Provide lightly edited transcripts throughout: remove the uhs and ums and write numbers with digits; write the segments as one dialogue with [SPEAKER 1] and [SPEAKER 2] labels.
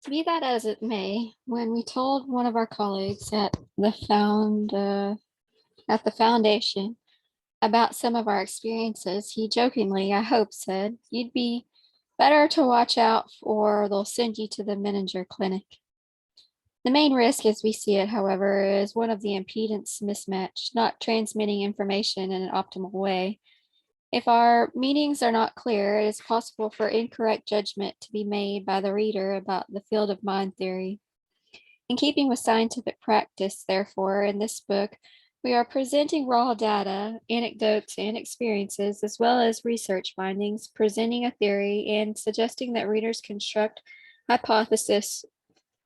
[SPEAKER 1] Be that as it may, when we told one of our colleagues at the foundation about some of our experiences, he jokingly, I hope, said, "You'd be better to watch out or they'll send you to the Menninger Clinic." The main risk as we see it, however, is one of the impedance mismatch, not transmitting information in an optimal way. If our meanings are not clear, it is possible for incorrect judgment to be made by the reader about the field of mind theory. In keeping with scientific practice, therefore, in this book, we are presenting raw data, anecdotes, and experiences, as well as research findings, presenting a theory, and suggesting that readers construct hypotheses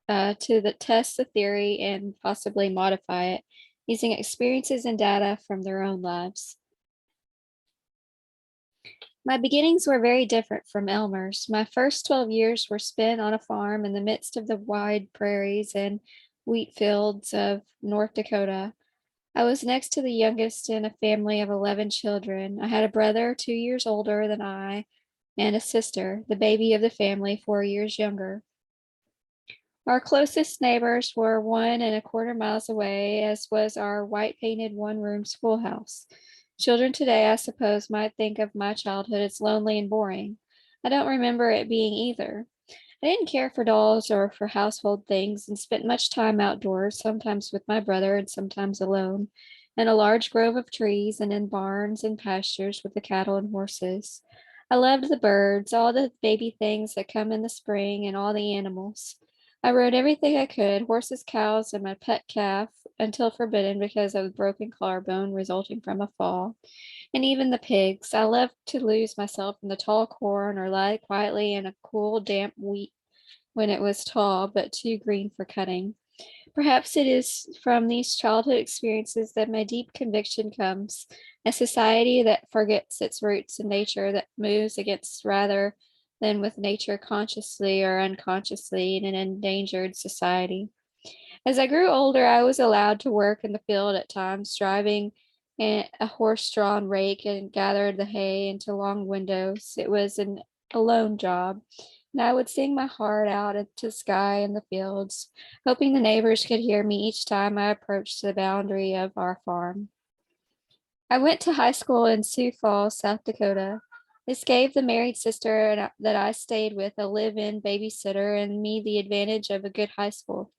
[SPEAKER 1] to test the theory and possibly modify it using experiences and data from their own lives. My beginnings were very different from Elmer's. My first 12 years were spent on a farm in the midst of the wide prairies and wheat fields of North Dakota. I was next to the youngest in a family of 11 children. I had a brother 2 years older than I and a sister, the baby of the family, 4 years younger. Our closest neighbors were 1.25 miles away, as was our white painted one-room schoolhouse. Children today, I suppose, might think of my childhood as lonely and boring. I don't remember it being either. I didn't care for dolls or for household things and spent much time outdoors, sometimes with my brother and sometimes alone, in a large grove of trees and in barns and pastures with the cattle and horses. I loved the birds, all the baby things that come in the spring, and all the animals. I rode everything I could, horses, cows, and my pet calf, until forbidden because of the broken collarbone resulting from a fall, and even the pigs. I loved to lose myself in the tall corn or lie quietly in a cool, damp wheat when it was tall but too green for cutting. Perhaps it is from these childhood experiences that my deep conviction comes, a society that forgets its roots in nature, that moves against rather than with nature consciously or unconsciously in an endangered society. As I grew older, I was allowed to work in the field at times, driving a horse-drawn rake and gathered the hay into long windows. It was an alone job, and I would sing my heart out into the sky in the fields, hoping the neighbors could hear me each time I approached the boundary of our farm. I went to high school in Sioux Falls, South Dakota. This gave the married sister that I stayed with a live-in babysitter and me the advantage of a good high school.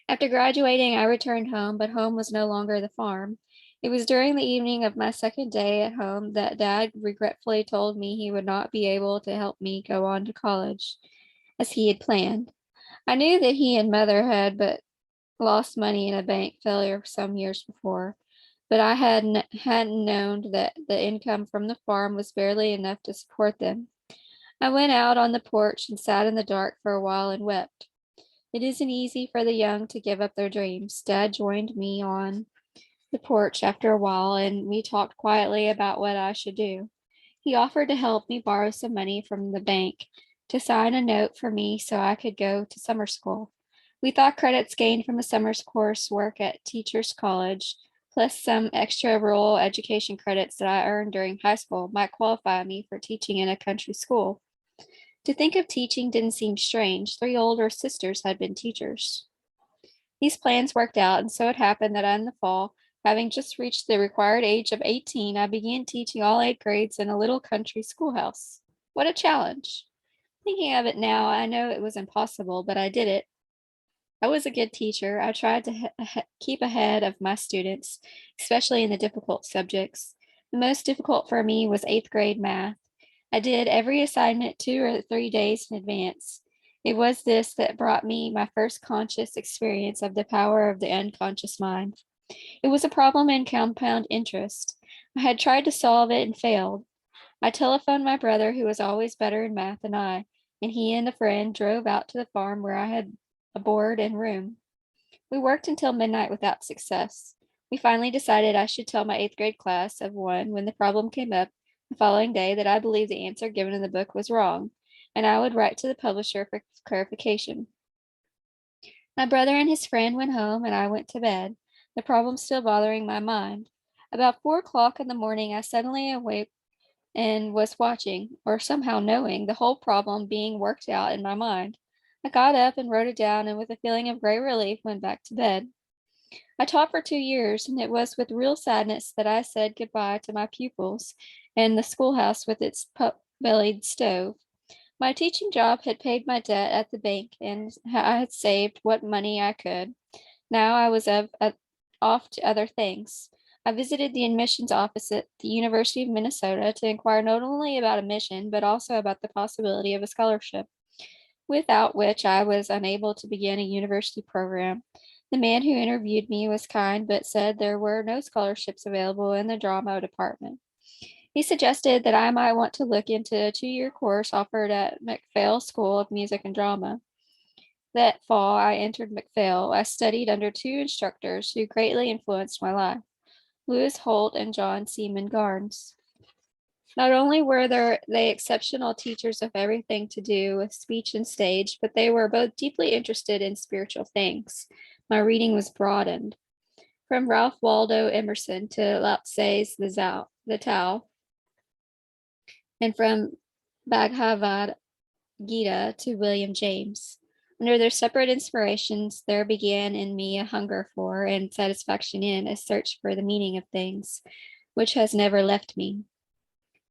[SPEAKER 1] After graduating, I returned home, but home was no longer the farm. It was during the evening of my second day at home that Dad regretfully told me he would not be able to help me go on to college as he had planned. I knew that he and Mother had but lost money in a bank failure some years before, but I hadn't known that the income from the farm was barely enough to support them. I went out on the porch and sat in the dark for a while and wept. It isn't easy for the young to give up their dreams. Dad joined me on the porch after a while, and we talked quietly about what I should do. He offered to help me borrow some money from the bank to sign a note for me so I could go to summer school. We thought credits gained from a summer's coursework at Teachers College, plus some extra rural education credits that I earned during high school, might qualify me for teaching in a country school. To think of teaching didn't seem strange. 3 older sisters had been teachers. These plans worked out, and so it happened that in the fall, having just reached the required age of 18, I began teaching all 8 grades in a little country schoolhouse. What a challenge! Thinking of it now, I know it was impossible, but I did it. I was a good teacher. I tried to keep ahead of my students, especially in the difficult subjects. The most difficult for me was 8th grade math. I did every assignment 2 or 3 days in advance. It was this that brought me my first conscious experience of the power of the unconscious mind. It was a problem in compound interest. I had tried to solve it and failed. I telephoned my brother, who was always better in math than I, and he and a friend drove out to the farm where I had a board and room. We worked until midnight without success. We finally decided I should tell my 8th grade class of one when the problem came up the following day that I believed the answer given in the book was wrong, and I would write to the publisher for clarification. My brother and his friend went home, and I went to bed, the problem still bothering my mind. About 4 o'clock in the morning, I suddenly awoke and was watching, or somehow knowing, the whole problem being worked out in my mind. I got up and wrote it down, and with a feeling of great relief, went back to bed. I taught for 2 years, and it was with real sadness that I said goodbye to my pupils and the schoolhouse with its pot-bellied stove. My teaching job had paid my debt at the bank, and I had saved what money I could. Now I was off to other things. I visited the admissions office at the University of Minnesota to inquire not only about admission, but also about the possibility of a scholarship, without which I was unable to begin a university program. The man who interviewed me was kind, but said there were no scholarships available in the drama department. He suggested that I might want to look into a 2-year course offered at McPhail School of Music and Drama. That fall, I entered McPhail. I studied under two instructors who greatly influenced my life, Louis Holt and John Seaman Garnes. Not only were they exceptional teachers of everything to do with speech and stage, but they were both deeply interested in spiritual things. My reading was broadened, from Ralph Waldo Emerson to Lao Tse's the Tao, and from Bhagavad Gita to William James. Under their separate inspirations, there began in me a hunger for and satisfaction in a search for the meaning of things, which has never left me.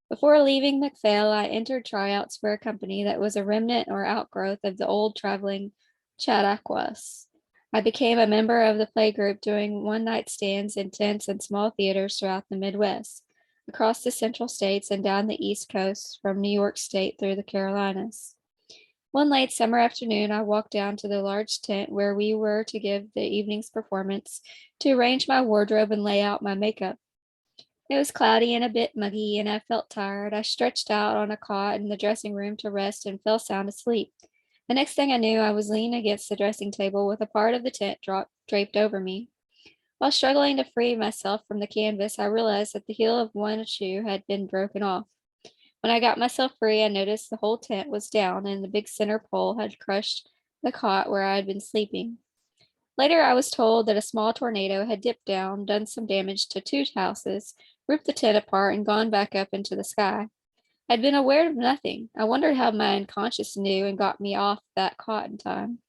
[SPEAKER 1] Before leaving McPhail, I entered tryouts for a company that was a remnant or outgrowth of the old traveling Chautauquas. I became a member of the playgroup doing one-night stands in tents and small theaters throughout the Midwest, across the Central States and down the East Coast from New York State through the Carolinas. One late summer afternoon, I walked down to the large tent where we were to give the evening's performance to arrange my wardrobe and lay out my makeup. It was cloudy and a bit muggy, and I felt tired. I stretched out on a cot in the dressing room to rest and fell sound asleep. The next thing I knew, I was leaning against the dressing table with a part of the tent draped over me. While struggling to free myself from the canvas, I realized that the heel of one shoe had been broken off. When I got myself free, I noticed the whole tent was down and the big center pole had crushed the cot where I had been sleeping. Later, I was told that a small tornado had dipped down, done some damage to two houses, ripped the tent apart, and gone back up into the sky. I'd been aware of nothing. I wondered how my unconscious knew and got me off that cot in time.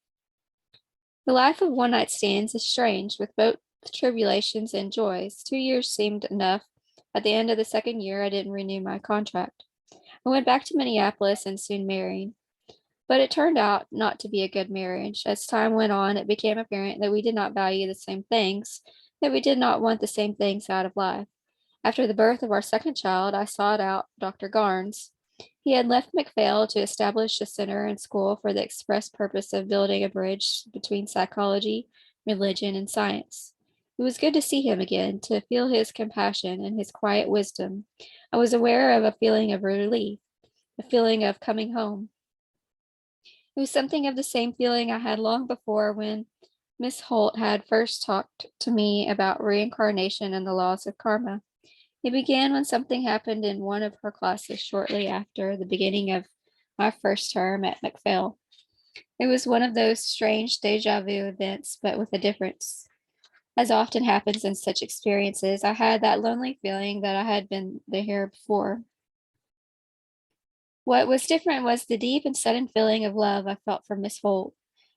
[SPEAKER 1] The life of one night stands is strange, with both tribulations and joys. 2 years seemed enough. At the end of the second year, I didn't renew my contract. I went back to Minneapolis and soon married. But it turned out not to be a good marriage. As time went on, it became apparent that we did not value the same things, that we did not want the same things out of life. After the birth of our second child, I sought out Dr. Garnes. He had left McPhail to establish a center and school for the express purpose of building a bridge between psychology, religion, and science. It was good to see him again, to feel his compassion and his quiet wisdom. I was aware of a feeling of relief, a feeling of coming home. It was something of the same feeling I had long before when Miss Holt had first talked to me about reincarnation and the laws of karma. It began when something happened in one of her classes shortly after the beginning of my first term at McPhail. It was one of those strange deja vu events, but with a difference. As often happens in such experiences, I had that lonely feeling that I had been there before. What was different was the deep and sudden feeling of love I felt for Miss Holt.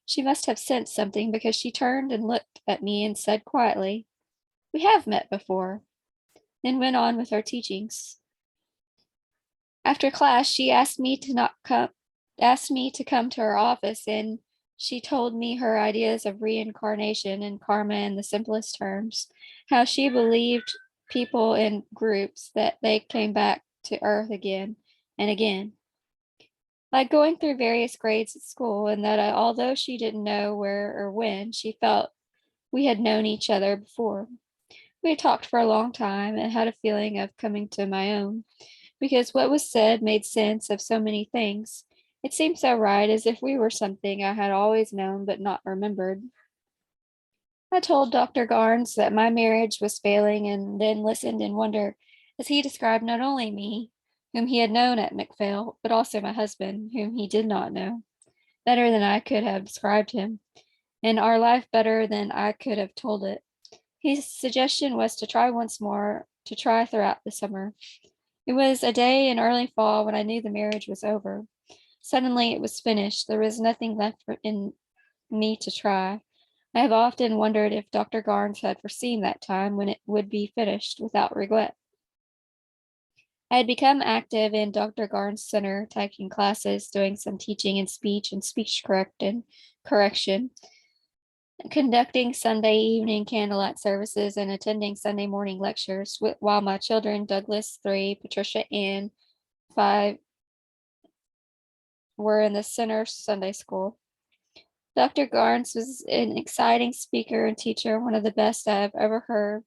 [SPEAKER 1] She must have sensed something because she turned and looked at me and said quietly, "We have met before," then went on with her teachings. After class, she asked me to come to her office, and she told me her ideas of reincarnation and karma in the simplest terms, how she believed people in groups that they came back to earth again and again, like going through various grades at school, and that although she didn't know where or when, she felt we had known each other before. We had talked for a long time and had a feeling of coming to my own, because what was said made sense of so many things. It seemed so right, as if we were something I had always known but not remembered. I told Dr. Garnes that my marriage was failing, and then listened in wonder as he described not only me, whom he had known at McPhail, but also my husband, whom he did not know, better than I could have described him, and our life better than I could have told it. His suggestion was to try once more, to try throughout the summer. It was a day in early fall when I knew the marriage was over. Suddenly it was finished. There was nothing left in me to try. I have often wondered if Dr. Garnes had foreseen that time when it would be finished without regret. I had become active in Dr. Garnes' center, taking classes, doing some teaching in speech and speech correction, conducting Sunday evening candlelight services, and attending Sunday morning lectures, while my children, Douglas 3, Patricia Ann 5, were in the center Sunday school. Dr. Garnes was an exciting speaker and teacher, one of the best I have ever heard.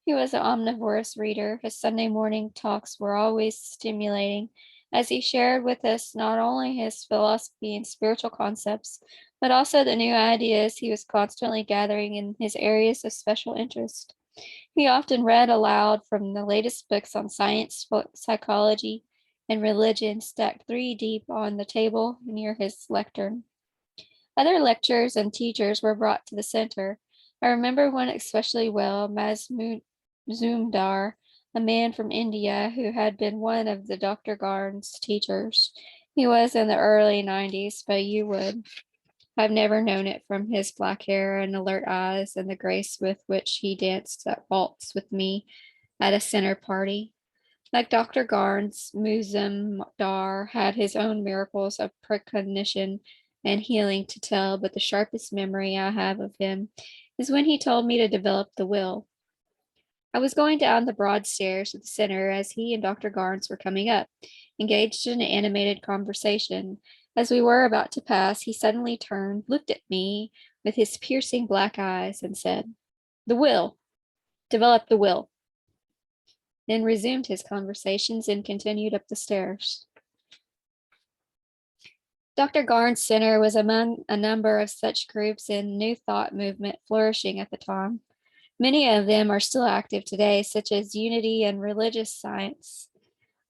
[SPEAKER 1] He was an omnivorous reader. His Sunday morning talks were always stimulating, as he shared with us not only his philosophy and spiritual concepts, but also the new ideas he was constantly gathering in his areas of special interest. He often read aloud from the latest books on science, psychology, and religion, stacked three deep on the table near his lectern. Other lecturers and teachers were brought to the center. I remember one especially well, Mazumdar, a man from India who had been one of the Dr. Garnes' teachers. He was in the early 90s, but you would have never known it from his black hair and alert eyes and the grace with which he danced that waltz with me at a center party. Like Dr. Garnes, Muzamdar had his own miracles of precognition and healing to tell, but the sharpest memory I have of him is when he told me to develop the will. I was going down the broad stairs at the center as he and Dr. Garnes were coming up, engaged in an animated conversation. As we were about to pass, he suddenly turned, looked at me with his piercing black eyes, and said, "The will. Develop the will." Then resumed his conversations and continued up the stairs. Dr. Garnes' center was among a number of such groups in New Thought movement flourishing at the time. Many of them are still active today, such as Unity and Religious Science.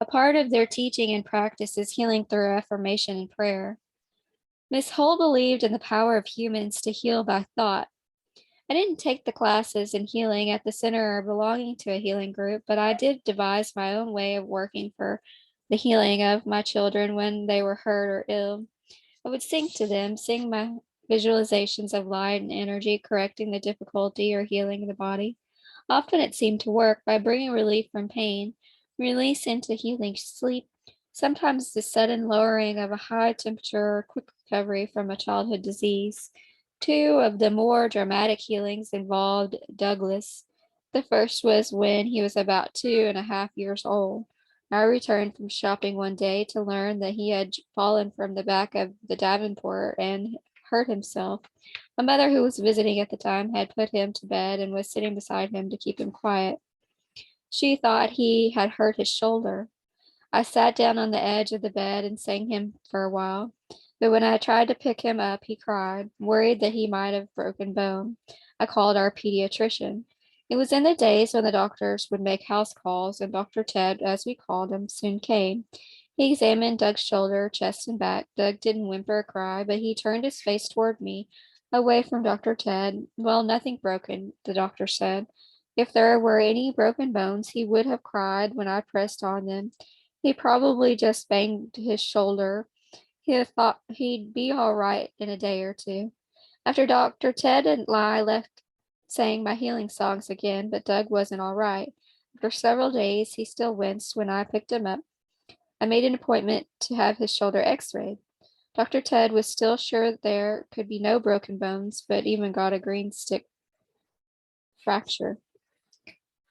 [SPEAKER 1] A part of their teaching and practice is healing through affirmation and prayer. Miss Hull believed in the power of humans to heal by thought. I didn't take the classes in healing at the center or belonging to a healing group, but I did devise my own way of working for the healing of my children when they were hurt or ill. I would sing to them, sing my visualizations of light and energy, correcting the difficulty or healing the body. Often it seemed to work by bringing relief from pain, release into healing sleep, sometimes the sudden lowering of a high temperature or quick recovery from a childhood disease. Two of the more dramatic healings involved Douglas. The first was when he was about 2.5 years old. I returned from shopping one day to learn that he had fallen from the back of the Davenport and hurt himself. My mother, who was visiting at the time, had put him to bed and was sitting beside him to keep him quiet. She thought he had hurt his shoulder. I sat down on the edge of the bed and sang him for a while, but when I tried to pick him up, he cried, worried that he might have broken bone. I called our pediatrician. It was in the days when the doctors would make house calls, and Dr. Ted, as we called him, soon came. He examined Doug's shoulder, chest, and back. Doug didn't whimper or cry, but he turned his face toward me, away from Dr. Ted. Well, nothing broken, the doctor said. If there were any broken bones, he would have cried when I pressed on them. He probably just banged his shoulder. He thought he'd be all right in a day or two. After Dr. Ted and I left, sang my healing songs again, but Doug wasn't all right. After several days, he still winced when I picked him up. I made an appointment to have his shoulder x-rayed. Dr. Ted was still sure there could be no broken bones, but even got a green stick fracture.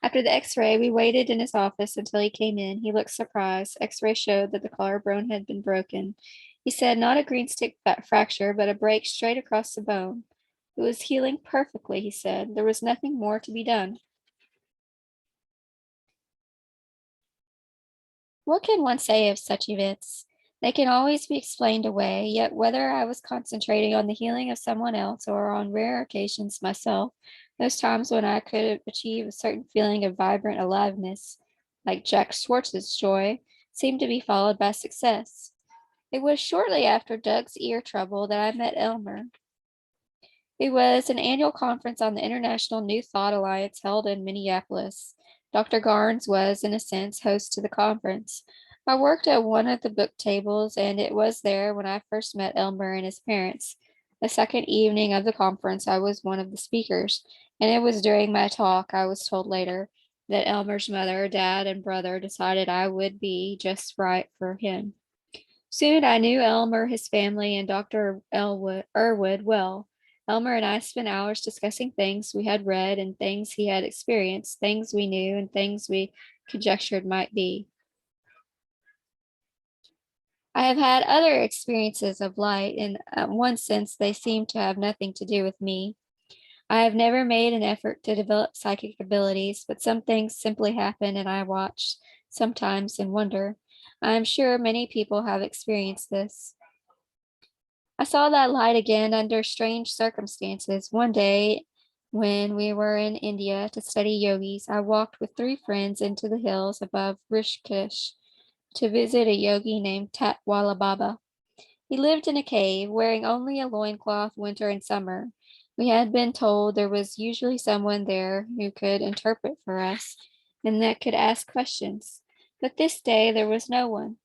[SPEAKER 1] After the x-ray, we waited in his office until he came in. He looked surprised. X-ray showed that the collarbone had been broken. He said not a green stick fracture, but a break straight across the bone. It was healing perfectly, he said. There was nothing more to be done. What can one say of such events? They can always be explained away, yet whether I was concentrating on the healing of someone else or on rare occasions myself, those times when I could achieve a certain feeling of vibrant aliveness, like Jack Schwartz's joy, seemed to be followed by success. It was shortly after Doug's ear trouble that I met Elmer. It was an annual conference on the International New Thought Alliance held in Minneapolis. Dr. Garnes was, in a sense, host to the conference. I worked at one of the book tables, and it was there when I first met Elmer and his parents. The second evening of the conference, I was one of the speakers, and it was during my talk, I was told later, that Elmer's mother, dad, and brother decided I would be just right for him. Soon I knew Elmer, his family, and Dr. Erwood well. Elmer and I spent hours discussing things we had read and things he had experienced, things we knew and things we conjectured might be. I have had other experiences of light, in one sense, they seem to have nothing to do with me. I have never made an effort to develop psychic abilities, but some things simply happen, and I watch sometimes and wonder. I am sure many people have experienced this. I saw that light again under strange circumstances. One day, when we were in India to study yogis, I walked with three friends into the hills above Rishikesh to visit a yogi named Tatwala Baba. He lived in a cave, wearing only a loincloth winter and summer. We had been told there was usually someone there who could interpret for us and that could ask questions. But this day there was no one.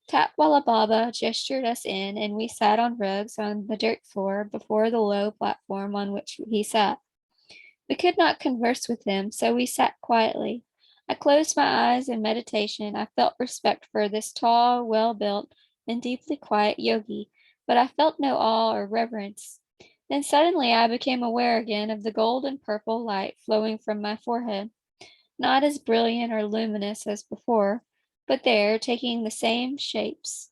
[SPEAKER 1] Tatwala Baba gestured us in, and we sat on rugs on the dirt floor before the low platform on which he sat. We could not converse with him, so we sat quietly. I closed my eyes in meditation. I felt respect for this tall, well built, and deeply quiet yogi, but I felt no awe or reverence. Then suddenly I became aware again of the gold and purple light flowing from my forehead, not as brilliant or luminous as before, but there, taking the same shapes.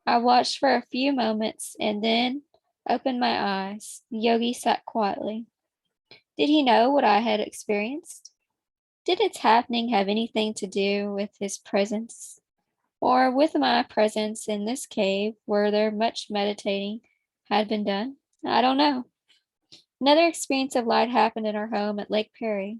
[SPEAKER 1] I watched for a few moments and then opened my eyes. The yogi sat quietly. Did he know what I had experienced? Did its happening have anything to do with his presence? Or with my presence in this cave where there much meditating had been done? I don't know. Another experience of light happened in our home at Lake Perry.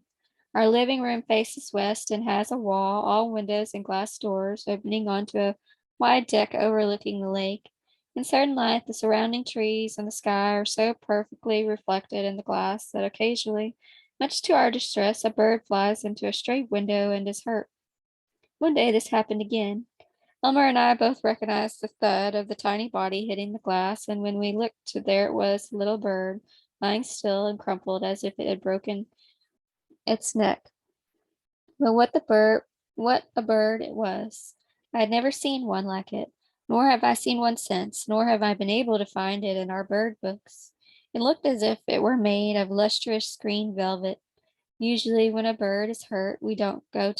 [SPEAKER 1] Our living room faces west and has a wall, all windows and glass doors, opening onto a wide deck overlooking the lake. In certain light, the surrounding trees and the sky are so perfectly reflected in the glass that occasionally, much to our distress, a bird flies into a straight window and is hurt. One day this happened again. Elmer and I both recognized the thud of the tiny body hitting the glass, and when we looked, there it was, a little bird, lying still and crumpled as if it had broken its neck. But what a bird it was. I had never seen one like it, nor have I seen one since, nor have I been able to find it in our bird books. It looked as if it were made of lustrous green velvet. Usually when a bird is hurt, we don't go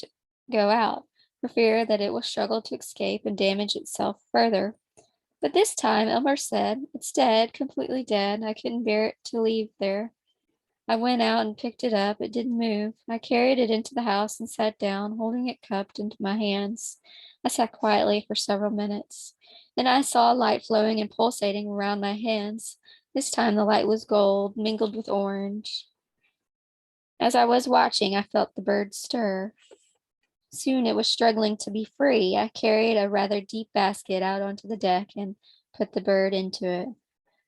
[SPEAKER 1] out, for fear that it will struggle to escape and damage itself further. But this time Elmer said, "It's dead, completely dead. I couldn't bear it to leave there." I went out and picked it up. It didn't move. I carried it into the house and sat down, holding it cupped into my hands. I sat quietly for several minutes. Then I saw light flowing and pulsating around my hands. This time the light was gold, mingled with orange. As I was watching, I felt the bird stir. Soon it was struggling to be free. I carried a rather deep basket out onto the deck and put the bird into it,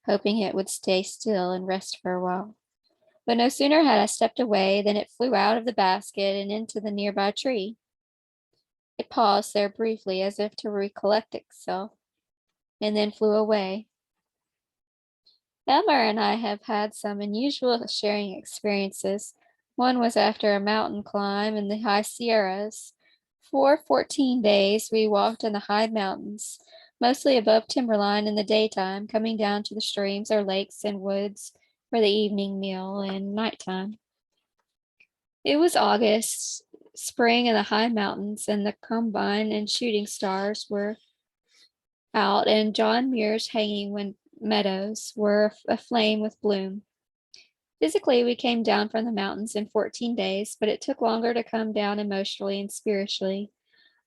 [SPEAKER 1] hoping it would stay still and rest for a while. But no sooner had I stepped away than it flew out of the basket and into the nearby tree. It paused there briefly as if to recollect itself, and then flew away. Elmer and I have had some unusual sharing experiences. One was after a mountain climb in the high Sierras. For 14 days, we walked in the high mountains, mostly above timberline in the daytime, coming down to the streams or lakes and woods for the evening meal and nighttime. It was August, spring in the high mountains, and the combine and shooting stars were out, and John Muir's hanging meadows were aflame with bloom. Physically, we came down from the mountains in 14 days, but it took longer to come down emotionally and spiritually.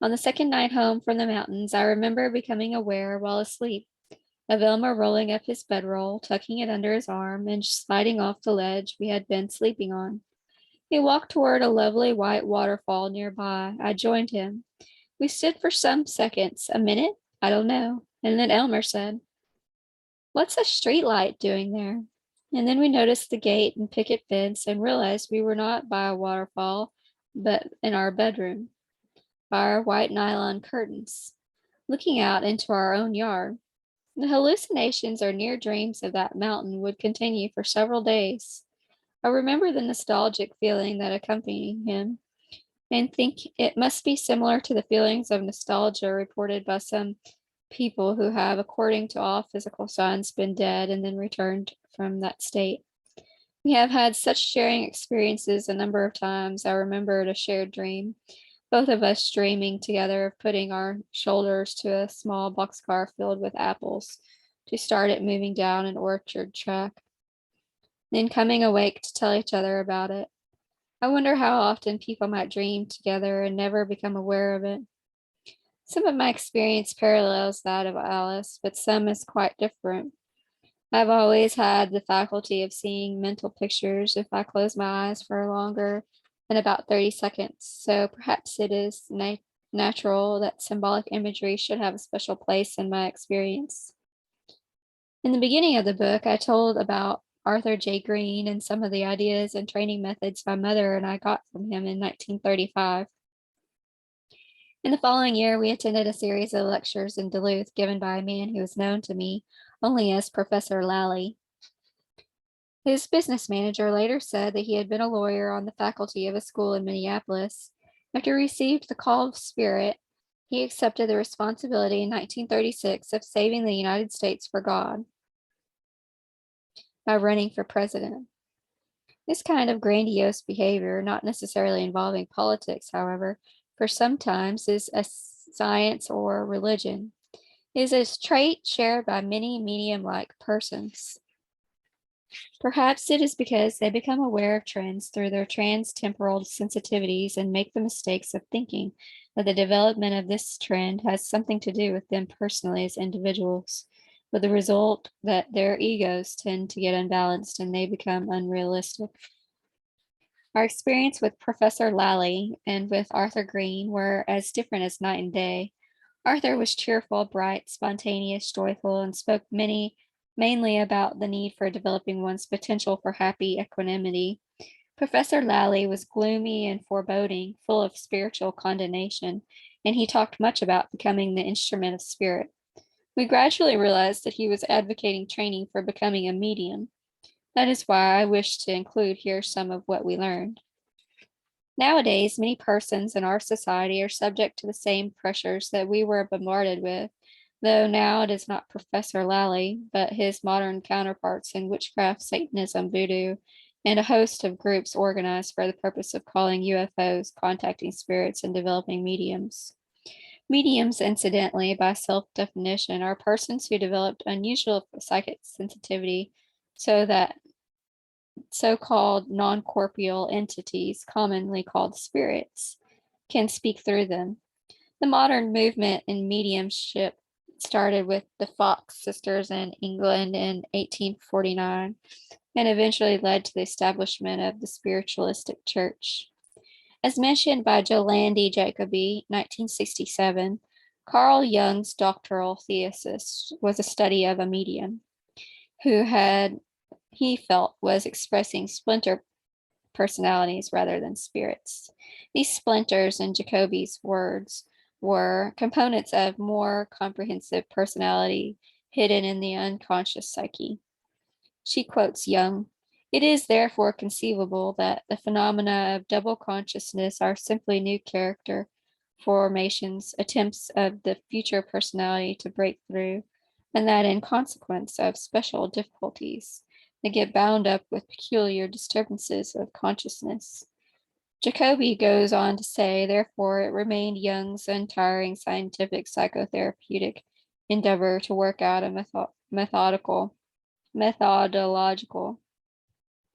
[SPEAKER 1] On the second night home from the mountains, I remember becoming aware while asleep of Elmer rolling up his bedroll, tucking it under his arm, and sliding off the ledge we had been sleeping on. He walked toward a lovely white waterfall nearby. I joined him. We stood for some seconds, a minute, I don't know, and then Elmer said, "What's a street light doing there?" And then we noticed the gate and picket fence and realized we were not by a waterfall, but in our bedroom, by our white nylon curtains. looking out into our own yard. The hallucinations or near dreams of that mountain would continue for several days. I remember the nostalgic feeling that accompanied him and think it must be similar to the feelings of nostalgia reported by some people who have, according to all physical signs, been dead and then returned from that state. We have had such sharing experiences a number of times. I remembered a shared dream, both of us dreaming together of putting our shoulders to a small boxcar filled with apples to start it moving down an orchard track, then coming awake to tell each other about it. I wonder how often people might dream together and never become aware of it. Some of my experience parallels that of Alice, but some is quite different. I've always had the faculty of seeing mental pictures if I close my eyes for longer than about 30 seconds, so perhaps it is natural that symbolic imagery should have a special place in my experience. In the beginning of the book, I told about Arthur J. Green and some of the ideas and training methods my mother and I got from him in 1935. In the following year, we attended a series of lectures in Duluth given by a man who was known to me only as Professor Lally. His business manager later said that he had been a lawyer on the faculty of a school in Minneapolis. After he received the call of spirit, he accepted the responsibility in 1936 of saving the United States for God by running for president. This kind of grandiose behavior, not necessarily involving politics, however, for sometimes is a science or religion, is a trait shared by many medium-like persons. Perhaps it is because they become aware of trends through their trans-temporal sensitivities and make the mistakes of thinking that the development of this trend has something to do with them personally as individuals, with the result that their egos tend to get unbalanced and they become unrealistic. Our experience with Professor Lally and with Arthur Green were as different as night and day. Arthur was cheerful, bright, spontaneous, joyful, and spoke mainly about the need for developing one's potential for happy equanimity. Professor Lally was gloomy and foreboding, full of spiritual condemnation, and he talked much about becoming the instrument of spirit. We gradually realized that he was advocating training for becoming a medium. That is why I wish to include here some of what we learned. Nowadays, many persons in our society are subject to the same pressures that we were bombarded with, though now it is not Professor Lally, but his modern counterparts in witchcraft, Satanism, voodoo, and a host of groups organized for the purpose of calling UFOs, contacting spirits, and developing mediums. Mediums, incidentally, by self-definition, are persons who developed unusual psychic sensitivity so that so-called non-corporeal entities, commonly called spirits, can speak through them. The modern movement in mediumship started with the Fox sisters in England in 1849 and eventually led to the establishment of the spiritualistic church. As mentioned by Jolandi Jacoby, 1967, Carl Jung's doctoral thesis was a study of a medium who he felt was expressing splinter personalities rather than spirits. These splinters, in Jacoby's words, were components of more comprehensive personality hidden in the unconscious psyche. She quotes Jung. It is therefore conceivable that the phenomena of double consciousness are simply new character formations, attempts of the future personality to break through, and that in consequence of special difficulties, they get bound up with peculiar disturbances of consciousness. Jacoby goes on to say, therefore, it remained Jung's untiring scientific psychotherapeutic endeavor to work out a methodological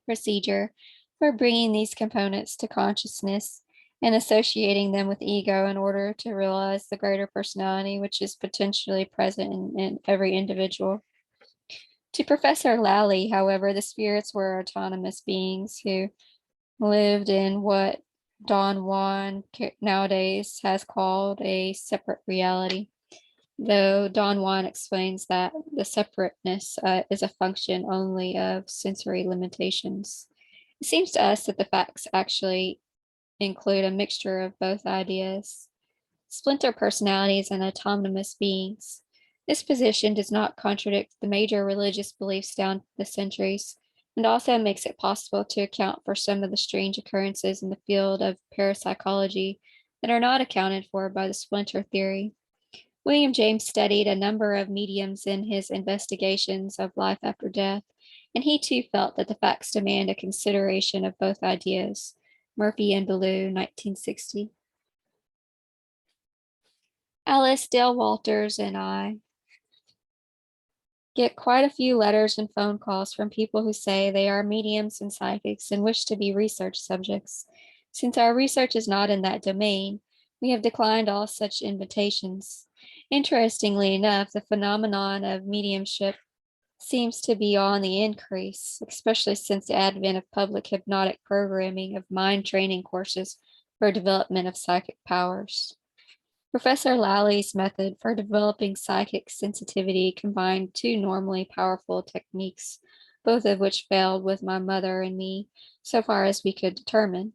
[SPEAKER 1] procedure for bringing these components to consciousness and associating them with ego in order to realize the greater personality which is potentially present in every individual. To Professor Lally, however, the spirits were autonomous beings who lived in what Don Juan nowadays has called a separate reality, though Don Juan explains that the separateness is a function only of sensory limitations. It seems to us that the facts actually include a mixture of both ideas. splinter personalities, and autonomous beings. This position does not contradict the major religious beliefs down the centuries, and also makes it possible to account for some of the strange occurrences in the field of parapsychology that are not accounted for by the splinter theory. William James studied a number of mediums in his investigations of life after death, and he too felt that the facts demand a consideration of both ideas. Murphy and Ballou, 1960. Alice, Dale Walters, and I get quite a few letters and phone calls from people who say they are mediums and psychics and wish to be research subjects. Since our research is not in that domain, we have declined all such invitations. Interestingly enough, the phenomenon of mediumship seems to be on the increase, especially since the advent of public hypnotic programming of mind training courses for development of psychic powers. Professor Lally's method for developing psychic sensitivity combined two normally powerful techniques, both of which failed with my mother and me, so far as we could determine.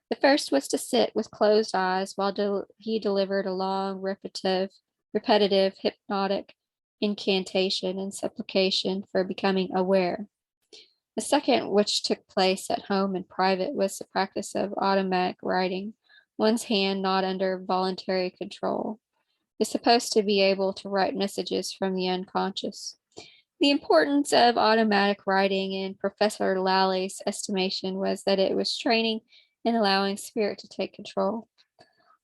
[SPEAKER 1] The first was to sit with closed eyes while he delivered a long, repetitive hypnotic incantation and supplication for becoming aware. The second, which took place at home in private, was the practice of automatic writing, one's hand not under voluntary control, is supposed to be able to write messages from the unconscious. The importance of automatic writing in Professor Lally's estimation was that it was training and allowing spirit to take control.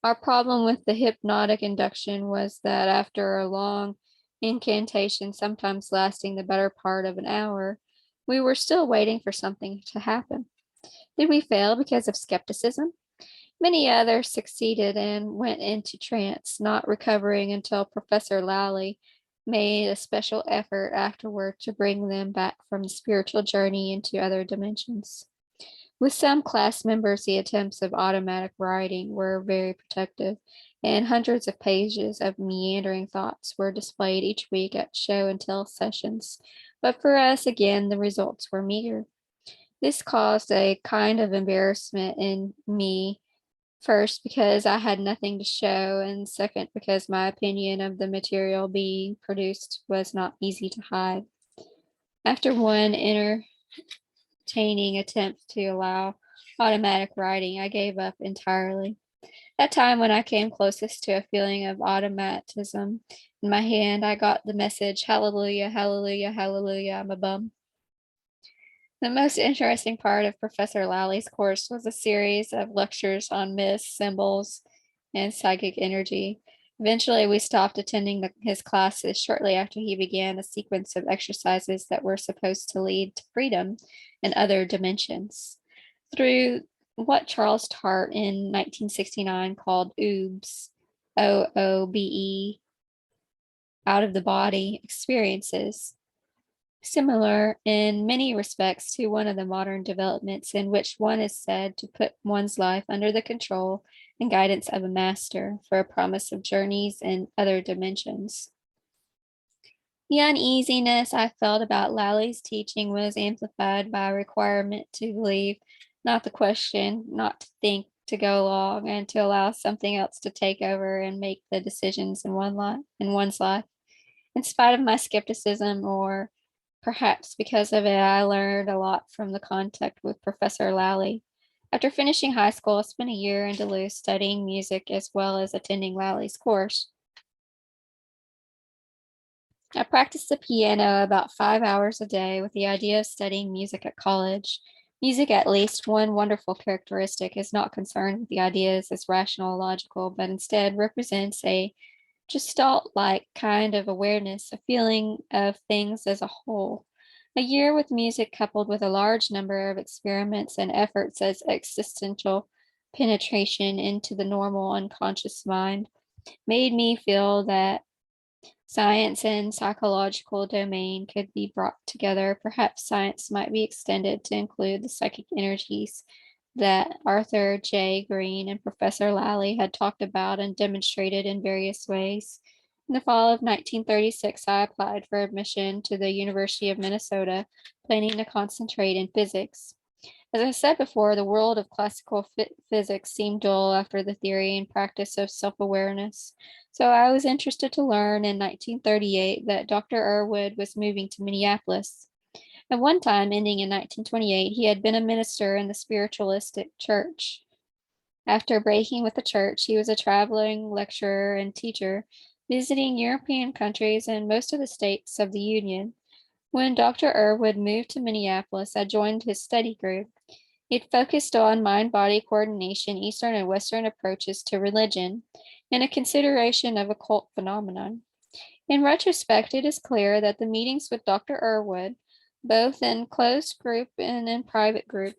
[SPEAKER 1] Our problem with the hypnotic induction was that after a long incantation, sometimes lasting the better part of an hour, we were still waiting for something to happen. Did we fail because of skepticism? Many others succeeded and went into trance, not recovering until Professor Lally made a special effort afterward to bring them back from the spiritual journey into other dimensions. With some class members, the attempts of automatic writing were very protective, and hundreds of pages of meandering thoughts were displayed each week at show and tell sessions. But for us, again, the results were meager. This caused a kind of embarrassment in me, first because I had nothing to show, and second because my opinion of the material being produced was not easy to hide. After one entertaining attempt to allow automatic writing, I gave up entirely. That time when I came closest to a feeling of automatism in my hand, I got the message, hallelujah, hallelujah, hallelujah, I'm a bum. The most interesting part of Professor Lally's course was a series of lectures on myths, symbols, and psychic energy. Eventually, we stopped attending his classes shortly after he began a sequence of exercises that were supposed to lead to freedom and other dimensions. Through what Charles Tart in 1969 called OOBE, OOBE, out of the body experiences, similar in many respects to one of the modern developments in which one is said to put one's life under the control and guidance of a master for a promise of journeys in other dimensions. The uneasiness I felt about Lally's teaching was amplified by a requirement to believe, not the question, not to think, to go along, and to allow something else to take over and make the decisions in one's life. In spite of my skepticism, or perhaps because of it, I learned a lot from the contact with Professor Lally. After finishing high school, I spent a year in Duluth studying music as well as attending Lally's course. I practiced the piano about 5 hours a day with the idea of studying music at college. Music, at least one wonderful characteristic, is not concerned with the ideas as rational, logical, but instead represents a gestalt-like kind of awareness, a feeling of things as a whole. A year with music coupled with a large number of experiments and efforts as existential penetration into the normal unconscious mind made me feel that science and psychological domain could be brought together. Perhaps science might be extended to include the psychic energies that Arthur J. Green and Professor Lally had talked about and demonstrated in various ways. In the fall of 1936, I applied for admission to the University of Minnesota, planning to concentrate in physics. As I said before, the world of classical physics seemed dull after the theory and practice of self awareness. So I was interested to learn in 1938 that Dr. Erwood was moving to Minneapolis. At one time, ending in 1928, he had been a minister in the spiritualistic church. After breaking with the church, he was a traveling lecturer and teacher, visiting European countries and most of the states of the Union. When Dr. Erwood moved to Minneapolis, I joined his study group. It focused on mind body coordination, Eastern and Western approaches to religion, and a consideration of occult phenomenon. In retrospect, it is clear that the meetings with Dr. Erwood, both in closed group and in private group,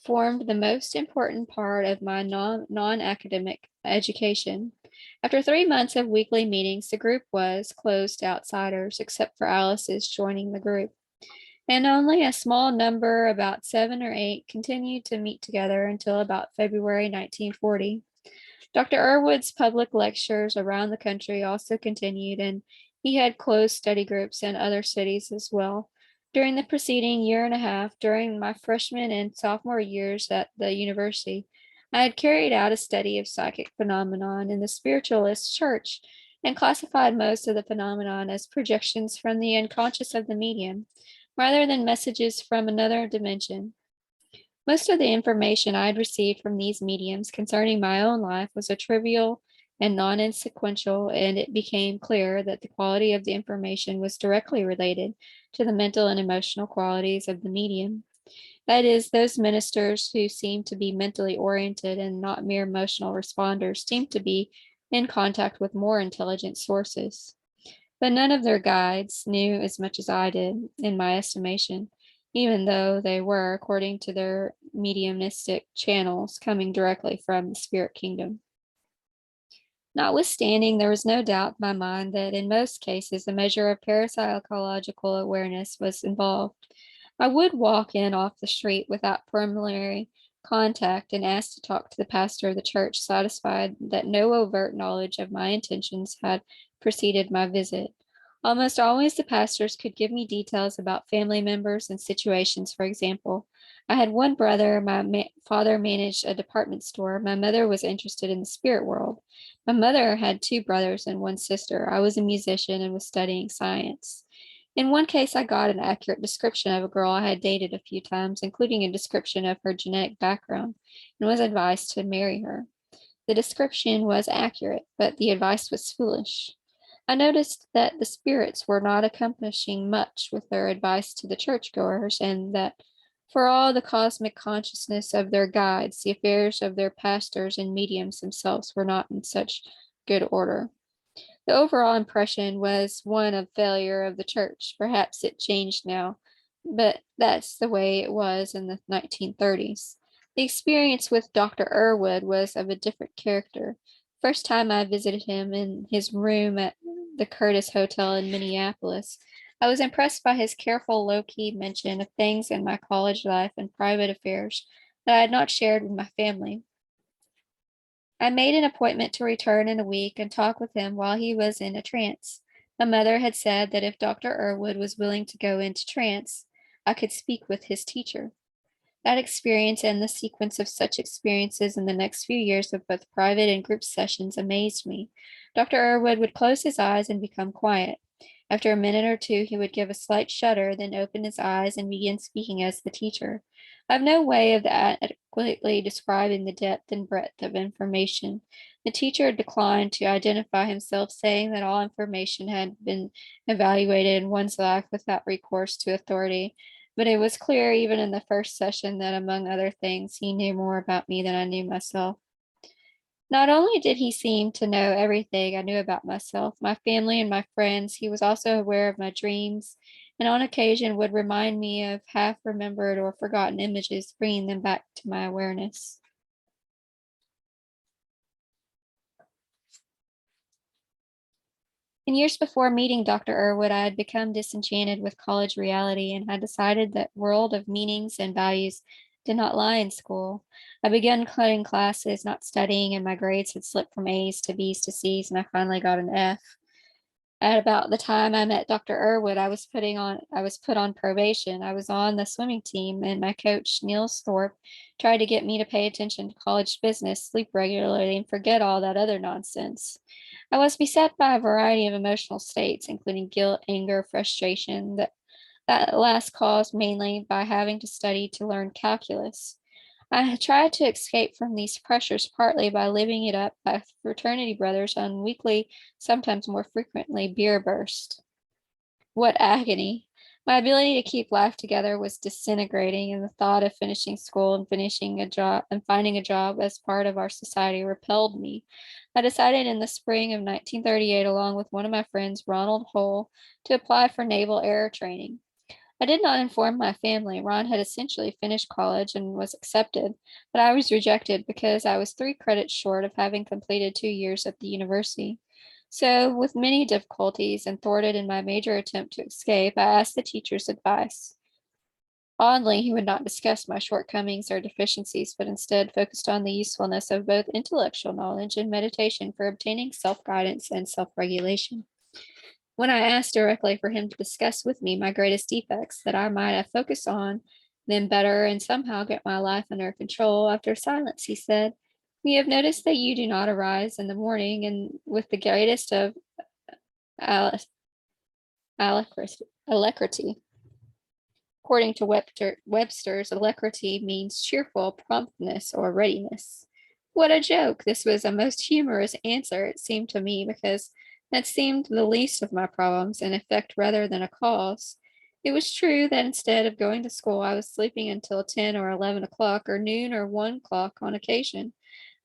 [SPEAKER 1] formed the most important part of my non-academic education. After 3 months of weekly meetings, the group was closed to outsiders, except for Alice's joining the group. And only a small number, about 7 or 8, continued to meet together until about February 1940. Dr. Erwood's public lectures around the country also continued, and he had closed study groups in other cities as well. During the preceding year and a half, during my freshman and sophomore years at the university, I had carried out a study of psychic phenomenon in the spiritualist church and classified most of the phenomenon as projections from the unconscious of the medium, rather than messages from another dimension. Most of the information I had received from these mediums concerning my own life was a trivial and non-insequential, and it became clear that the quality of the information was directly related to the mental and emotional qualities of the medium. That is, those ministers who seemed to be mentally oriented and not mere emotional responders seemed to be in contact with more intelligent sources. But none of their guides knew as much as I did, in my estimation, even though they were, according to their mediumistic channels, coming directly from the spirit kingdom. Notwithstanding, there was no doubt in my mind that in most cases a measure of parapsychological awareness was involved. I would walk in off the street without preliminary contact and ask to talk to the pastor of the church, satisfied that no overt knowledge of my intentions had preceded my visit. Almost always the pastors could give me details about family members and situations. For example, I had one brother, my father managed a department store, my mother was interested in the spirit world. My mother had 2 brothers and 1 sister. I was a musician and was studying science. In one case, I got an accurate description of a girl I had dated a few times, including a description of her genetic background, and was advised to marry her. The description was accurate, but the advice was foolish. I noticed that the spirits were not accomplishing much with their advice to the churchgoers, and that for all the cosmic consciousness of their guides, the affairs of their pastors and mediums themselves were not in such good order. The overall impression was one of failure of the church. Perhaps it changed now, but that's the way it was in the 1930s. The experience with Dr. Erwood was of a different character. First time I visited him in his room at the Curtis Hotel in Minneapolis, I was impressed by his careful, low-key mention of things in my college life and private affairs that I had not shared with my family. I made an appointment to return in a week and talk with him while he was in a trance. My mother had said that if Dr. Erwood was willing to go into trance, I could speak with his teacher. That experience and the sequence of such experiences in the next few years of both private and group sessions amazed me. Dr. Erwood would close his eyes and become quiet. After a minute or two, he would give a slight shudder, then open his eyes and begin speaking as the teacher. I have no way of adequately describing the depth and breadth of information. The teacher declined to identify himself, saying that all information had been evaluated in one's life without recourse to authority. But it was clear, even in the first session, that among other things, he knew more about me than I knew myself. Not only did he seem to know everything I knew about myself, my family, and my friends, he was also aware of my dreams, and on occasion would remind me of half remembered or forgotten images, bringing them back to my awareness. In years before meeting Dr. Erwood, I had become disenchanted with college reality and had decided that world of meanings and values did not lie in school. I began cutting classes, not studying, and my grades had slipped from A's to B's to C's, and I finally got an F. At about the time I met Dr. Erwood, I was put on probation. I was on the swimming team, and my coach, Niels Thorpe, tried to get me to pay attention to college business, sleep regularly, and forget all that other nonsense. I was beset by a variety of emotional states, including guilt, anger, frustration, that last caused mainly by having to study to learn calculus. I had tried to escape from these pressures partly by living it up by fraternity brothers on weekly, sometimes more frequently, beer bursts. What agony! My ability to keep life together was disintegrating, and the thought of finishing school and finishing a job and finding a job as part of our society repelled me. I decided in the spring of 1938, along with one of my friends, Ronald Hull, to apply for naval air training. I did not inform my family. Ron had essentially finished college and was accepted, but I was rejected because I was 3 credits short of having completed 2 years at the university. So, with many difficulties and thwarted in my major attempt to escape, I asked the teacher's advice. Oddly, he would not discuss my shortcomings or deficiencies, but instead focused on the usefulness of both intellectual knowledge and meditation for obtaining self guidance and self regulation. When I asked directly for him to discuss with me my greatest defects, that I might have focused on them better and somehow get my life under control, after silence, he said, "We have noticed that you do not arise in the morning and with the greatest of al- alacrity. According to Webster's, alacrity means cheerful promptness or readiness." What a joke! This was a most humorous answer, it seemed to me, because that seemed the least of my problems, an effect rather than a cause. It was true that instead of going to school, I was sleeping until 10 or 11 o'clock, or noon or 1 o'clock on occasion.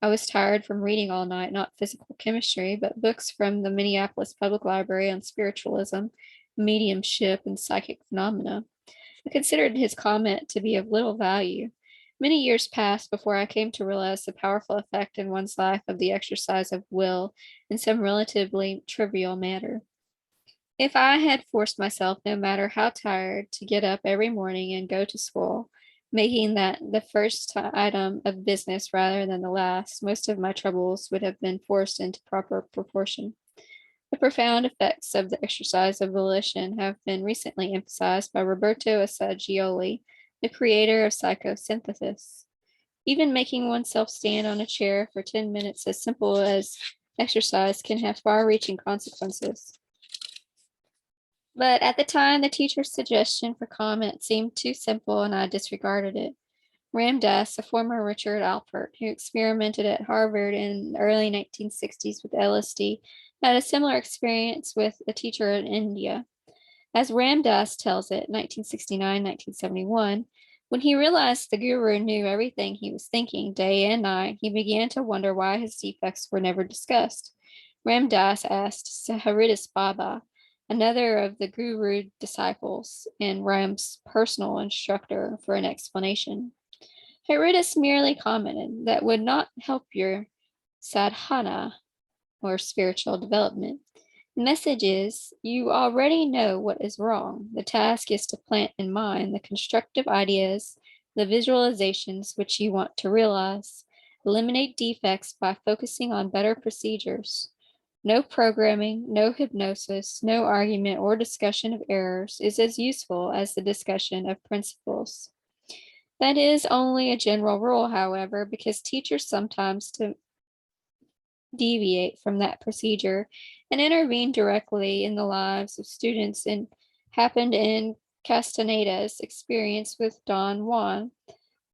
[SPEAKER 1] I was tired from reading all night, not physical chemistry, but books from the Minneapolis Public Library on spiritualism, mediumship, and psychic phenomena. I considered his comment to be of little value. Many years passed before I came to realize the powerful effect in one's life of the exercise of will in some relatively trivial matter. If I had forced myself, no matter how tired, to get up every morning and go to school, making that the first item of business rather than the last, most of my troubles would have been forced into proper proportion. The profound effects of the exercise of volition have been recently emphasized by Roberto Assagioli, the creator of psychosynthesis. Even making oneself stand on a chair for 10 minutes, as simple as exercise, can have far reaching consequences. But at the time, the teacher's suggestion for comment seemed too simple, and I disregarded it. Ram Dass, a former Richard Alpert who experimented at Harvard in the early 1960s with LSD, had a similar experience with a teacher in India. As Ram Dass tells it, 1969, 1971, when he realized the guru knew everything he was thinking day and night, he began to wonder why his defects were never discussed. Ram Dass asked Saharidas Baba, another of the guru disciples and Ram's personal instructor, for an explanation. Haridas merely commented that would not help your sadhana or spiritual development. The message is you already know what is wrong. The task is to plant in mind the constructive ideas, the visualizations which you want to realize. Eliminate defects by focusing on better procedures. No programming, no hypnosis, no argument or discussion of errors is as useful as the discussion of principles. That is only a general rule, however, because teachers sometimes deviate from that procedure and intervene directly in the lives of students, and happened in Castaneda's experience with Don Juan.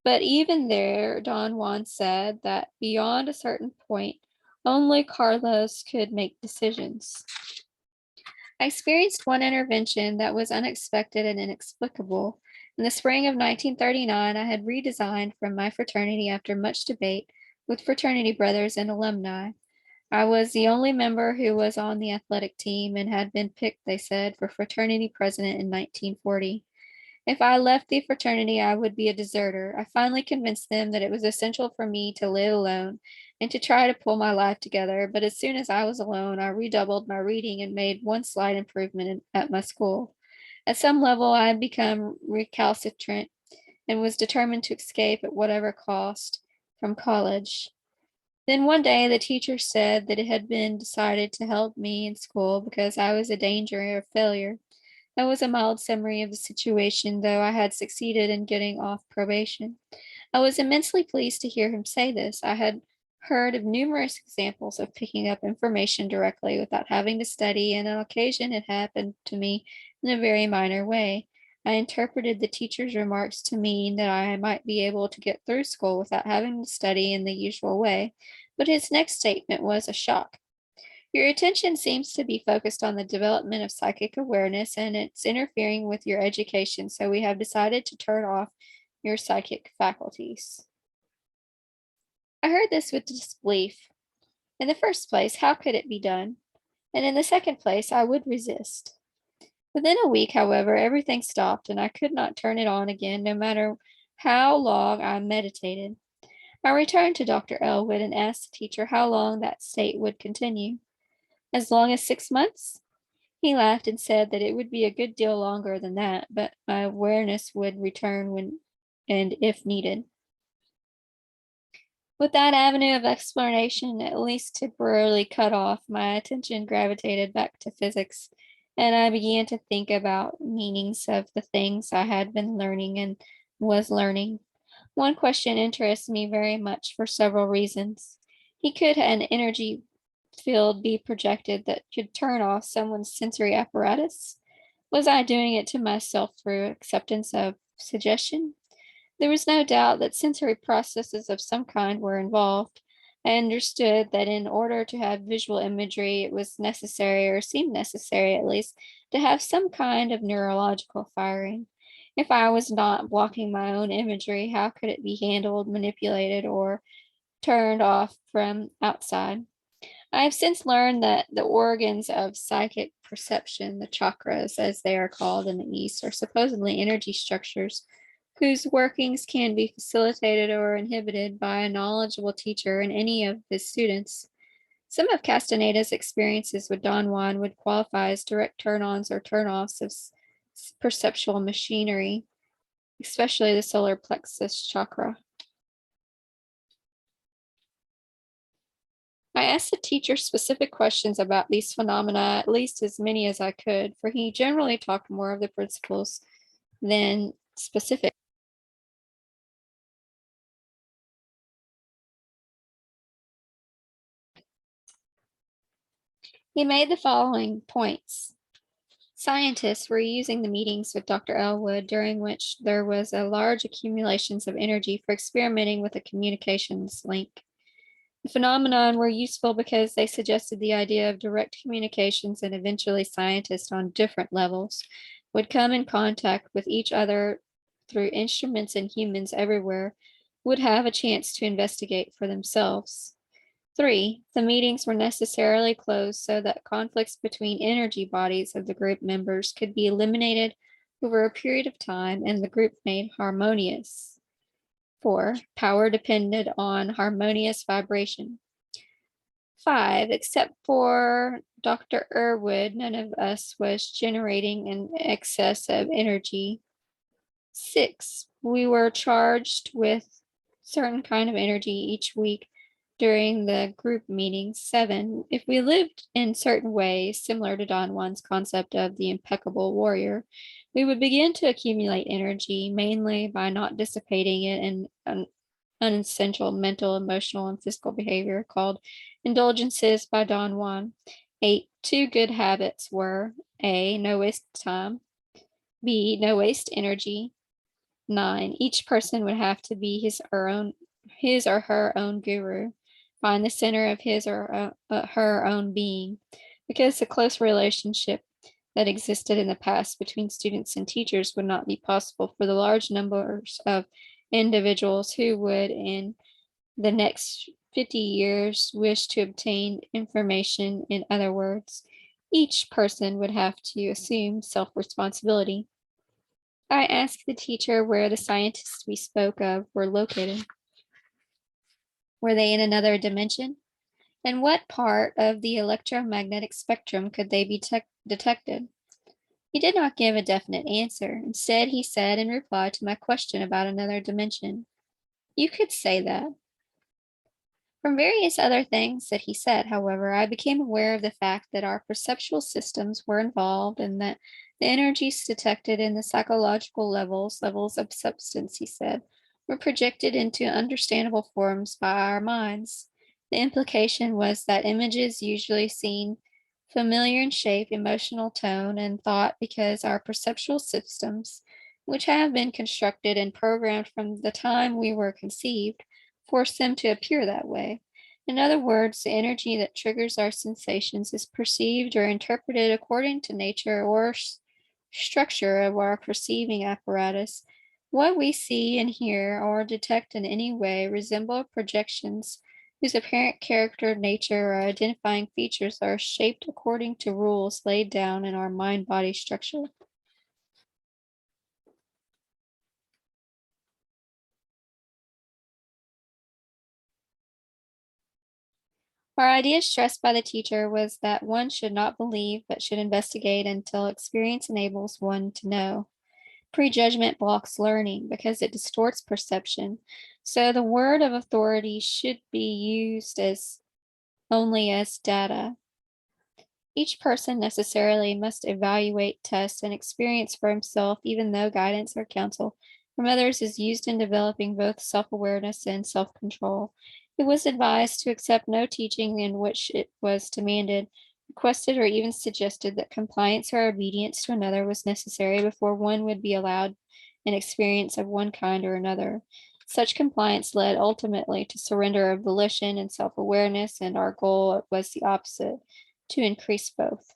[SPEAKER 1] But even there, Don Juan said that beyond a certain point, only Carlos could make decisions. I experienced one intervention that was unexpected and inexplicable. In the spring of 1939, I had redesigned from my fraternity after much debate with fraternity brothers and alumni. I was the only member who was on the athletic team and had been picked, they said, for fraternity president in 1940. If I left the fraternity, I would be a deserter. I finally convinced them that it was essential for me to live alone and to try to pull my life together. But as soon as I was alone, I redoubled my reading and made one slight improvement at my school. At some level, I had become recalcitrant and was determined to escape at whatever cost from college. Then one day the teacher said that it had been decided to help me in school because I was a danger of failure. That was a mild summary of the situation, though I had succeeded in getting off probation. I was immensely pleased to hear him say this. I had heard of numerous examples of picking up information directly without having to study, and on occasion it happened to me in a very minor way. I interpreted the teacher's remarks to mean that I might be able to get through school without having to study in the usual way, but his next statement was a shock. Your attention seems to be focused on the development of psychic awareness and it's interfering with your education, so we have decided to turn off your psychic faculties. I heard this with disbelief. In the first place, how could it be done? And in the second place, I would resist. Within a week, however, everything stopped and I could not turn it on again, no matter how long I meditated. I returned to Dr. Elwood and asked the teacher how long that state would continue. As long as 6 months? He laughed and said that it would be a good deal longer than that, but my awareness would return when and if needed. With that avenue of explanation at least temporarily cut off, my attention gravitated back to physics, and I began to think about meanings of the things I had been learning and was learning. One question interests me very much for several reasons. He could an energy field be projected that could turn off someone's sensory apparatus? Was I doing it to myself through acceptance of suggestion? There was no doubt that sensory processes of some kind were involved. I understood that in order to have visual imagery, it was necessary, or seemed necessary at least, to have some kind of neurological firing. If I was not blocking my own imagery, how could it be handled, manipulated, or turned off from outside? I have since learned that the organs of psychic perception, the chakras as they are called in the East, are supposedly energy structures whose workings can be facilitated or inhibited by a knowledgeable teacher and any of his students. Some of Castaneda's experiences with Don Juan would qualify as direct turn ons or turn offs of perceptual machinery, especially the solar plexus chakra. I asked the teacher specific questions about these phenomena, at least as many as I could, for he generally talked more of the principles than specific. He made the following points. Scientists were using the meetings with Dr. Elwood, during which there was a large accumulations of energy for experimenting with a communications link. The phenomenon were useful because they suggested the idea of direct communications, and eventually scientists on different levels would come in contact with each other through instruments, and humans everywhere would have a chance to investigate for themselves. 3. The meetings were necessarily closed so that conflicts between energy bodies of the group members could be eliminated over a period of time and the group made harmonious. 4. Power depended on harmonious vibration. 5. Except for Dr. Erwood, none of us was generating an excess of energy. 6. We were charged with certain kind of energy each week during the group meetings. 7. If we lived in certain ways, similar to Don Juan's concept of the impeccable warrior, we would begin to accumulate energy, mainly by not dissipating it in an unessential mental, emotional, and physical behavior called indulgences by Don Juan. 8. Two good habits were A. No waste time. B. No waste energy. 9. Each person would have to be his or her own guru. Find the center of his or her own being. Because the close relationship that existed in the past between students and teachers would not be possible for the large numbers of individuals who would, in the next 50 years, wish to obtain information. In other words, each person would have to assume self responsibility. I asked the teacher where the scientists we spoke of were located. Were they in another dimension? And what part of the electromagnetic spectrum could they be detected? He did not give a definite answer. Instead, he said in reply to my question about another dimension, "You could say that." From various other things that he said, however, I became aware of the fact that our perceptual systems were involved and that the energies detected in the psychological levels of substance, he said, were projected into understandable forms by our minds. The implication was that images usually seen familiar in shape, emotional tone, and thought because our perceptual systems, which have been constructed and programmed from the time we were conceived, force them to appear that way. In other words, the energy that triggers our sensations is perceived or interpreted according to nature or structure of our perceiving apparatus. What we see and hear or detect in any way resemble projections whose apparent character, nature, or identifying features are shaped according to rules laid down in our mind body structure. Our idea stressed by the teacher was that one should not believe but should investigate until experience enables one to know. Prejudgment blocks learning because it distorts perception. So the word of authority should be used as only as data. Each person necessarily must evaluate, test, and experience for himself, even though guidance or counsel from others is used in developing both self awareness and self control. It was advised to accept no teaching in which it was demanded, requested, or even suggested that compliance or obedience to another was necessary before one would be allowed an experience of one kind or another. Such compliance led ultimately to surrender of volition and self awareness, and our goal was the opposite, to increase both.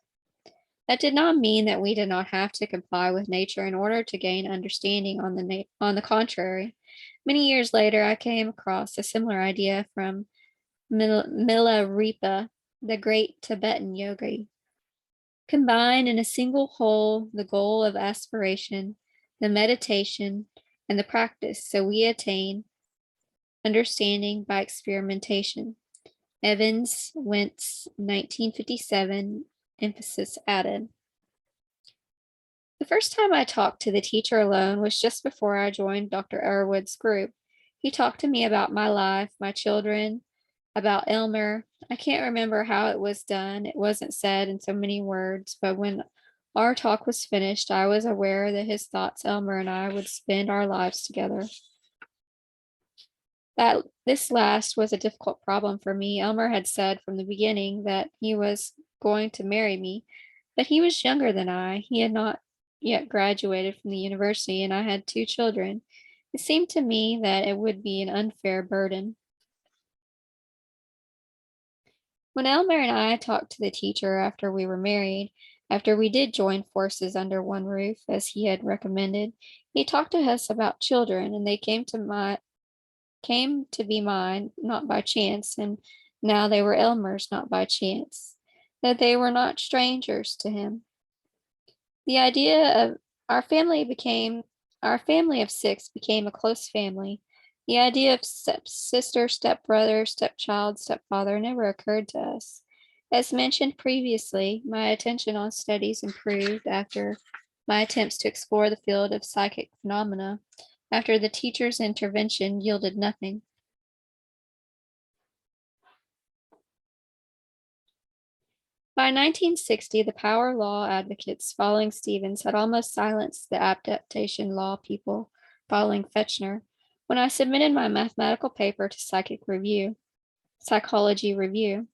[SPEAKER 1] That did not mean that we did not have to comply with nature in order to gain understanding. On the contrary, many years later, I came across a similar idea from Milarepa, the great Tibetan yogi. Combine in a single whole the goal of aspiration, the meditation, and the practice, so we attain understanding by experimentation. Evans, Wentz, 1957, emphasis added. The first time I talked to the teacher alone was just before I joined Dr. Erwood's group. He talked to me about my life, my children, about Elmer. I can't remember how it was done. It wasn't said in so many words, but when our talk was finished, I was aware that his thoughts, Elmer and I, would spend our lives together. That this last was a difficult problem for me. Elmer had said from the beginning that he was going to marry me, but he was younger than I. He had not yet graduated from the university, and I had two children. It seemed to me that it would be an unfair burden. When Elmer and I talked to the teacher after we were married, after we did join forces under one roof, as he had recommended, he talked to us about children, and they came to be mine, not by chance, and now they were Elmer's, not by chance, that they were not strangers to him. The idea of our family became, our family of six became a close family. The idea of stepsister, stepbrother, stepchild, stepfather never occurred to us. As mentioned previously, my attention on studies improved after my attempts to explore the field of psychic phenomena. After the teacher's intervention yielded nothing. By 1960, the power law advocates following Stevens had almost silenced the adaptation law people following Fechner. When I submitted my mathematical paper to Psychology Review,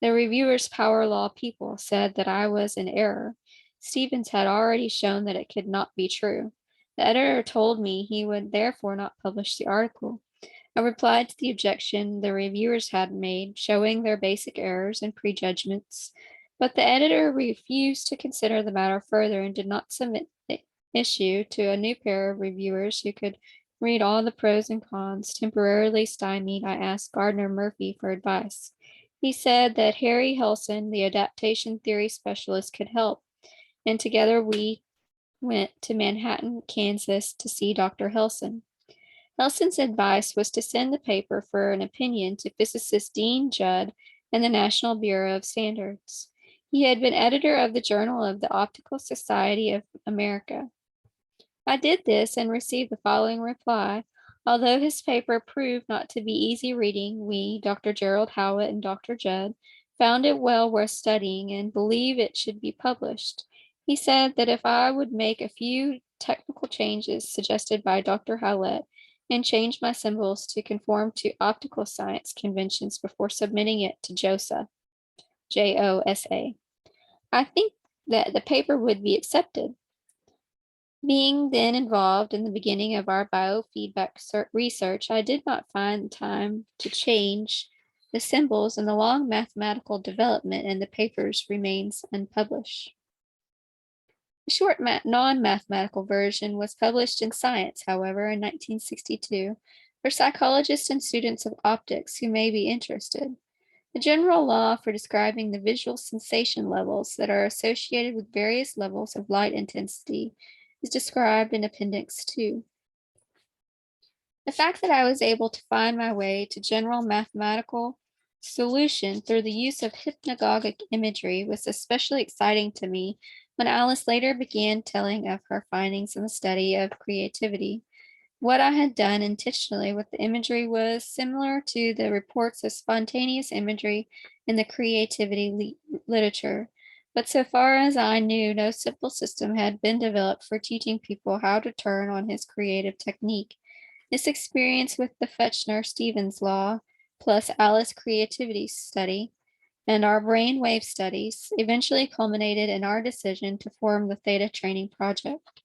[SPEAKER 1] the reviewer's power law people said that I was in error. Stevens had already shown that it could not be true. The editor told me he would therefore not publish the article. I replied to the objection the reviewers had made, showing their basic errors and prejudgments, but the editor refused to consider the matter further and did not submit the issue to a new pair of reviewers who could read all the pros and cons. Temporarily stymied, I asked Gardner Murphy for advice. He said that Harry Helson, the adaptation theory specialist, could help, and together we went to Manhattan, Kansas to see Dr. Helson. Helson's advice was to send the paper for an opinion to physicist Dean Judd and the National Bureau of Standards. He had been editor of the Journal of the Optical Society of America. I did this and received the following reply. Although his paper proved not to be easy reading, we, Dr. Gerald Howitt and Dr. Judd, found it well worth studying and believe it should be published. He said that if I would make a few technical changes suggested by Dr. Howlett and change my symbols to conform to optical science conventions before submitting it to JOSA, JOSA, I think that the paper would be accepted. Being then involved in the beginning of our biofeedback research, I did not find time to change the symbols, and the long mathematical development in the papers remains unpublished. The short non-mathematical version was published in Science, however, in 1962 for psychologists and students of optics who may be interested. The general law for describing the visual sensation levels that are associated with various levels of light intensity is described in Appendix 2. The fact that I was able to find my way to general mathematical solution through the use of hypnagogic imagery was especially exciting to me when Alice later began telling of her findings in the study of creativity. What I had done intentionally with the imagery was similar to the reports of spontaneous imagery in the creativity literature, but so far as I knew, no simple system had been developed for teaching people how to turn on his creative technique. This experience with the Fechner-Stevens law, plus Alice creativity study, and our brainwave studies eventually culminated in our decision to form the Theta Training Project.